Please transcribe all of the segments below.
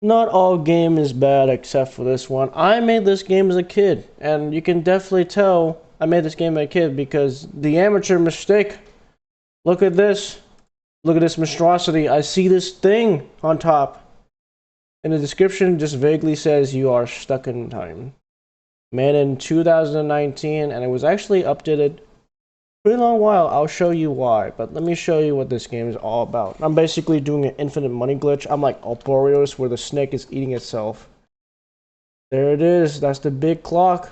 Not all game is bad except for this one. I made this game as a kid, and you can definitely tell I made this game as a kid because the amateur mistake. Look at this. Look at this monstrosity. I see this thing on top. And the description just vaguely says you are stuck in time. Made in 2019, and it was actually updated pretty long while. I'll show you why, but let me show you what this game is all about. I'm basically doing an infinite money glitch. I'm like Alporios, where the snake is eating itself. There it is. That's the big clock.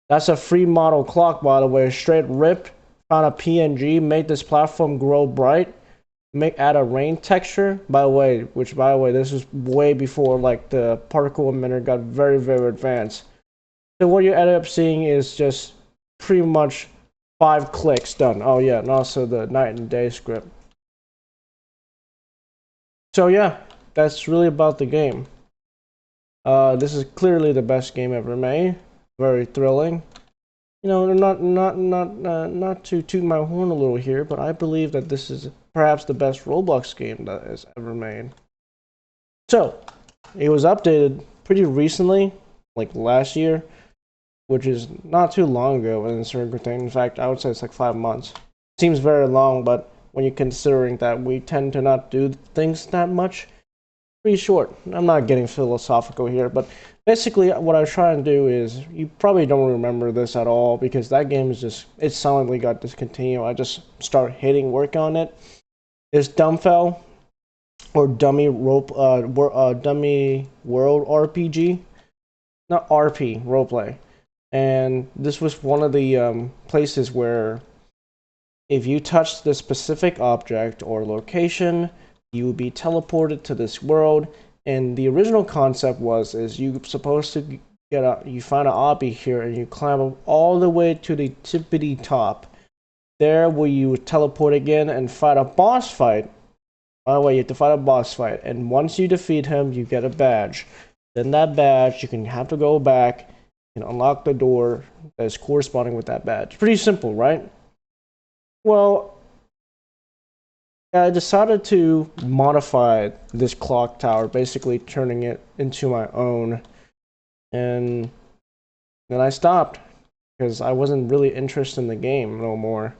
That's a free model clock, by the way. Straight ripped. Found a PNG. Made this platform grow bright. Add a rain texture. By the way, this was way before like the particle emitter got very advanced. So what you end up seeing is just pretty much 5 clicks done. Oh yeah, and also the night and day script. So yeah, that's really about the game. This is clearly the best game ever made. Very thrilling. You know, not to toot my horn a little here, but I believe that this is perhaps the best Roblox game that is ever made. So, it was updated pretty recently, like last year, which is not too long ago in certain thing. In fact, I would say it's like 5 months. Seems very long, but when you're considering that we tend to not do things that much, pretty short. I'm not getting philosophical here, but basically what I was trying to do is, you probably don't remember this at all because that game is just, it silently got discontinued. I just started hating work on it. It's Dumbfell, or Dummy World RPG, not RP, roleplay. And this was one of the places where if you touch the specific object or location, you will be teleported to this world. And the original concept is you supposed to you find an obby here and you climb up all the way to the tippity top. There where you teleport again and fight a boss fight. By the way, you have to fight a boss fight, and once you defeat him, you get a badge. Then that badge, you can have to go back and unlock the door that is corresponding with that badge. Pretty simple, right? Well, I decided to modify this clock tower, basically turning it into my own. And then I stopped because I wasn't really interested in the game no more.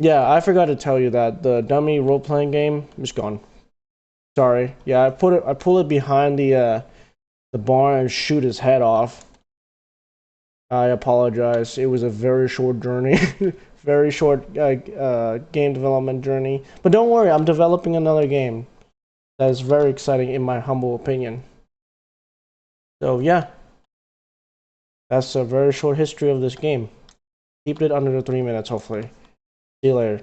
Yeah, I forgot to tell you that the dummy role-playing game is gone. Sorry. Yeah, I pull it behind the barn and shoot his head off. I apologize. It was a very short journey, very short game development journey. But don't worry, I'm developing another game that is very exciting in my humble opinion. So yeah, that's a very short history of this game. Keep it under the 3 minutes, hopefully. See you later.